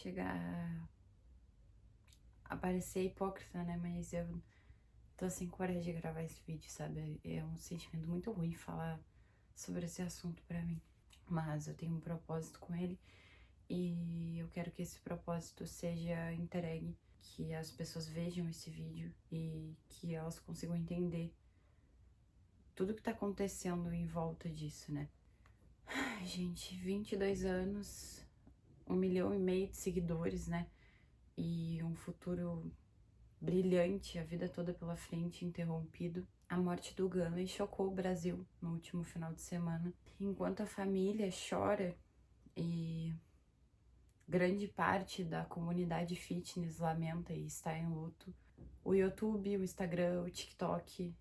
chegar a parecer hipócrita, né? Mas eu tô sem coragem de gravar esse vídeo, sabe? É um sentimento muito ruim falar sobre esse assunto pra mim. Mas eu tenho um propósito com ele e eu quero que esse propósito seja entregue, que as pessoas vejam esse vídeo e que elas consigam entender tudo que tá acontecendo em volta disso, né? Ai, gente, 22 anos, 1,5 milhão de seguidores, né? E um futuro brilhante, a vida toda pela frente, interrompido. A morte do Gunley chocou o Brasil no último final de semana. Enquanto a família chora e grande parte da comunidade fitness lamenta e está em luto, o YouTube, o Instagram, o TikTok,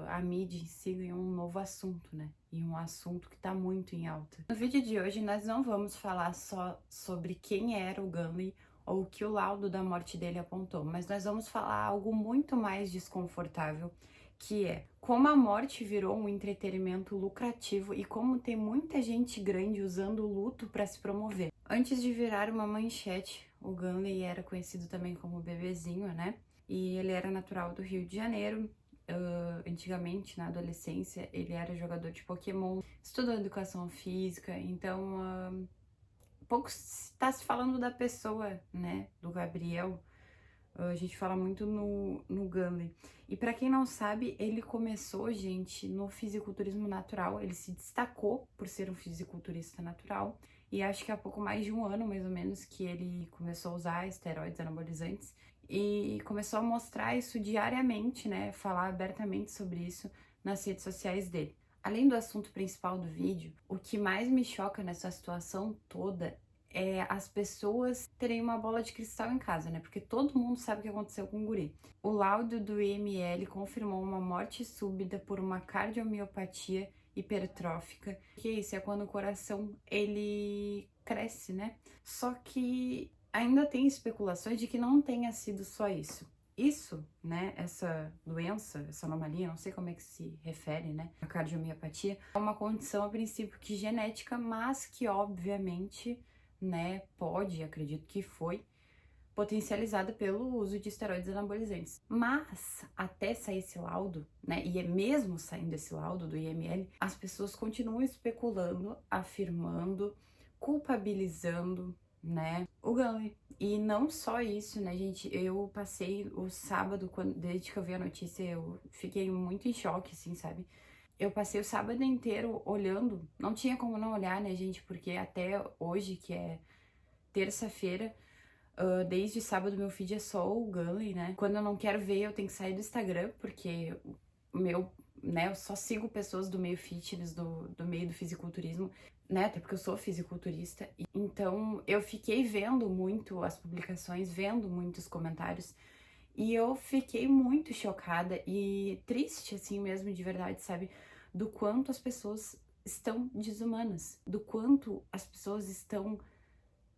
a mídia em si ganhou um novo assunto, né? E um assunto que tá muito em alta. No vídeo de hoje nós não vamos falar só sobre quem era o Gunley ou o que o laudo da morte dele apontou, mas nós vamos falar algo muito mais desconfortável, que é como a morte virou um entretenimento lucrativo e como tem muita gente grande usando o luto para se promover. Antes de virar uma manchete, o Gunley era conhecido também como Bebezinho, né? E ele era natural do Rio de Janeiro. Antigamente, na adolescência, ele era jogador de Pokémon, estudou educação física, então pouco está se falando da pessoa, né, do Gabriel. A gente fala muito no Gunley. E pra quem não sabe, ele começou, gente, no fisiculturismo natural. Ele se destacou por ser um fisiculturista natural. E acho que há pouco mais de um ano, mais ou menos, que ele começou a usar esteroides anabolizantes. E começou a mostrar isso diariamente, né? Falar abertamente sobre isso nas redes sociais dele. Além do assunto principal do vídeo, o que mais me choca nessa situação toda é as pessoas terem uma bola de cristal em casa, né? Porque todo mundo sabe o que aconteceu com o guri. O laudo do IML confirmou uma morte súbita por uma cardiomiopatia hipertrófica. Que é isso? É quando o coração, ele cresce, né? Só que ainda tem especulações de que não tenha sido só isso. Isso, né, essa doença, essa anomalia, não sei como é que se refere, né, a cardiomiopatia, é uma condição a princípio que genética, mas que obviamente, né, pode, acredito que foi, potencializada pelo uso de esteroides anabolizantes. Mas, até sair esse laudo, né, e é mesmo saindo esse laudo do IML, as pessoas continuam especulando, afirmando, culpabilizando, né, o Gunley. E não só isso, né, gente, eu passei o sábado, desde que eu vi a notícia, eu fiquei muito em choque, assim, sabe? Eu passei o sábado inteiro olhando, não tinha como não olhar, né, gente, porque até hoje, que é terça-feira, desde sábado meu feed é só o Gunley, né? Quando eu não quero ver, eu tenho que sair do Instagram, porque o meu, né, eu só sigo pessoas do meio fitness, do meio do fisiculturismo, né? Até porque eu sou fisiculturista. Então eu fiquei vendo muito as publicações, vendo muitos comentários. E eu fiquei muito chocada e triste, assim mesmo, de verdade, sabe? Do quanto as pessoas estão desumanas, do quanto as pessoas estão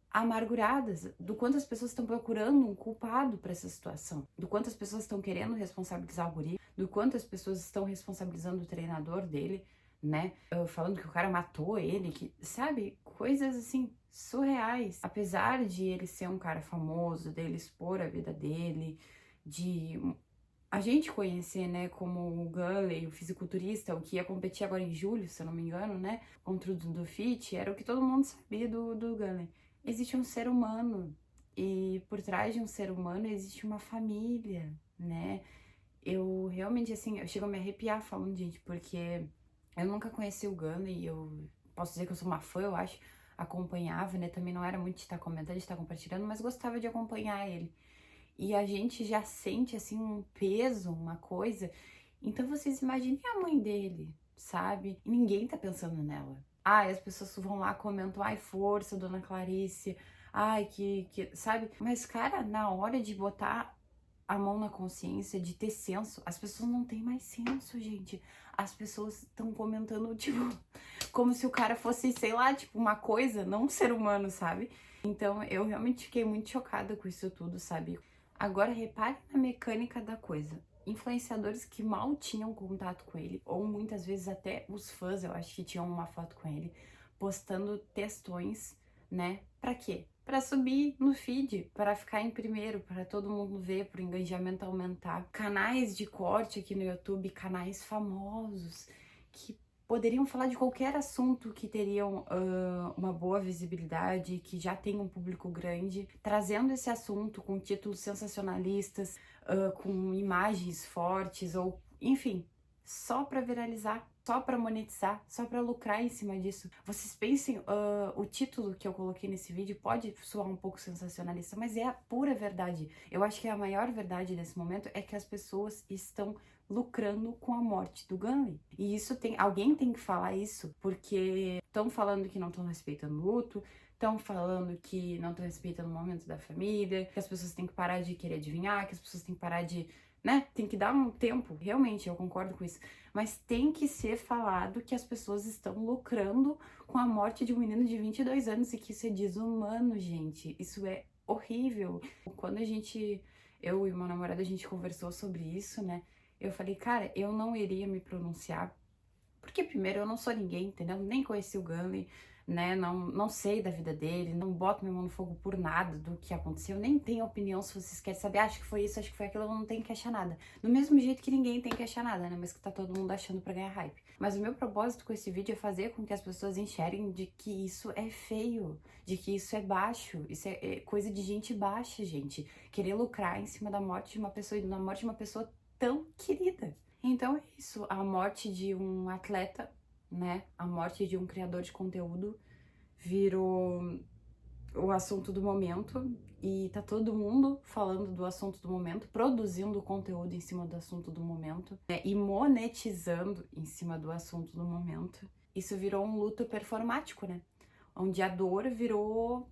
amarguradas, do quanto as pessoas estão procurando um culpado para essa situação, do quanto as pessoas estão querendo responsabilizar o guri, do quanto as pessoas estão responsabilizando o treinador dele, né? Falando que o cara matou ele, que, sabe? Coisas assim surreais. Apesar de ele ser um cara famoso, dele expor a vida dele, de a gente conhecer, né, como o Gunley, o fisiculturista, o que ia competir agora em julho, se eu não me engano, né, contra o Dudu Fit, era o que todo mundo sabia do Gunley. Existe um ser humano, e por trás de um ser humano existe uma família, né? Eu realmente, assim, eu chego a me arrepiar falando, gente, porque eu nunca conheci o Gunley, eu posso dizer que eu sou uma fã, eu acho, acompanhava, né, também não era muito de estar comentando, de estar compartilhando, mas gostava de acompanhar ele. E a gente já sente, assim, um peso, uma coisa. Então vocês imaginem a mãe dele, sabe? E ninguém tá pensando nela. Ai, as pessoas vão lá, comentam, ai, força, dona Clarice, ai, sabe? Mas, cara, na hora de botar a mão na consciência, de ter senso, as pessoas não têm mais senso, gente. As pessoas estão comentando, tipo, como se o cara fosse, sei lá, tipo, uma coisa, não um ser humano, sabe? Então, eu realmente fiquei muito chocada com isso tudo, sabe? Agora, repare na mecânica da coisa. Influenciadores que mal tinham contato com ele, ou muitas vezes até os fãs, eu acho que tinham uma foto com ele, postando textões, né? Pra quê? para subir no feed, para ficar em primeiro, para todo mundo ver, para o engajamento aumentar. Canais de corte aqui no YouTube, canais famosos que poderiam falar de qualquer assunto que teriam uma boa visibilidade, que já tem um público grande, trazendo esse assunto com títulos sensacionalistas, com imagens fortes ou, enfim, só para viralizar, só para monetizar, só para lucrar em cima disso. Vocês pensem, o título que eu coloquei nesse vídeo pode soar um pouco sensacionalista, mas é a pura verdade. Eu acho que a maior verdade nesse momento é que as pessoas estão lucrando com a morte do Gunley. E isso alguém tem que falar isso, porque estão falando que não estão respeitando o luto, estão falando que não estão respeitando o momento da família, que as pessoas têm que parar de querer adivinhar, que as pessoas têm que parar de, né? Tem que dar um tempo, realmente, eu concordo com isso. Mas tem que ser falado que as pessoas estão lucrando com a morte de um menino de 22 anos e que isso é desumano, gente. Isso é horrível. Quando eu e meu namorado, a gente conversou sobre isso, né? Eu falei, cara, eu não iria me pronunciar, porque primeiro eu não sou ninguém, entendeu? Nem conheci o Gunley, né? Não sei da vida dele, não boto minha mão no fogo por nada do que aconteceu, nem tenho opinião se vocês querem saber, acho que foi isso, acho que foi aquilo, eu não tenho que achar nada. Do mesmo jeito que ninguém tem que achar nada, né? Mas que tá todo mundo achando pra ganhar hype. Mas o meu propósito com esse vídeo é fazer com que as pessoas enxerguem de que isso é feio, de que isso é baixo, isso é coisa de gente baixa, gente. Querer lucrar em cima da morte de uma pessoa e da morte de uma pessoa tão querida. Então é isso, a morte de um atleta, né, a morte de um criador de conteúdo virou o assunto do momento e tá todo mundo falando do assunto do momento, produzindo conteúdo em cima do assunto do momento, né, e monetizando em cima do assunto do momento. Isso virou um luto performático, né, onde a dor virou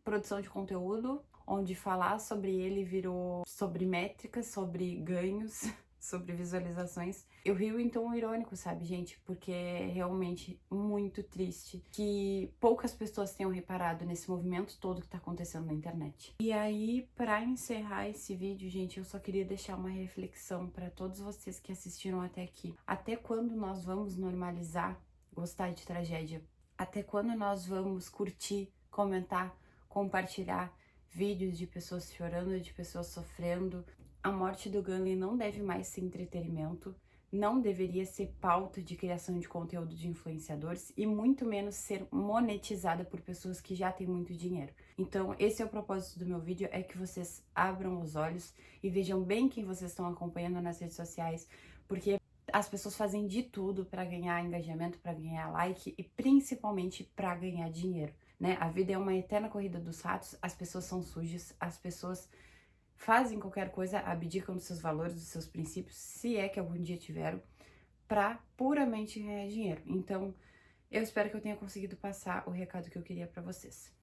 produção de conteúdo, onde falar sobre ele virou sobre métricas, sobre ganhos, sobre visualizações. Eu rio em tom irônico, sabe, gente? Porque é realmente muito triste que poucas pessoas tenham reparado nesse movimento todo que tá acontecendo na internet. E aí, pra encerrar esse vídeo, gente, eu só queria deixar uma reflexão pra todos vocês que assistiram até aqui. Até quando nós vamos normalizar gostar de tragédia? Até quando nós vamos curtir, comentar, compartilhar vídeos de pessoas chorando, de pessoas sofrendo? A morte do Gunley não deve mais ser entretenimento, não deveria ser pauta de criação de conteúdo de influenciadores e muito menos ser monetizada por pessoas que já têm muito dinheiro. Então, esse é o propósito do meu vídeo, é que vocês abram os olhos e vejam bem quem vocês estão acompanhando nas redes sociais, porque as pessoas fazem de tudo para ganhar engajamento, para ganhar like e principalmente para ganhar dinheiro, né? A vida é uma eterna corrida dos ratos, as pessoas são sujas, as pessoas fazem qualquer coisa, abdicam dos seus valores, dos seus princípios, se é que algum dia tiveram, pra puramente ganhar dinheiro. Então, eu espero que eu tenha conseguido passar o recado que eu queria pra vocês.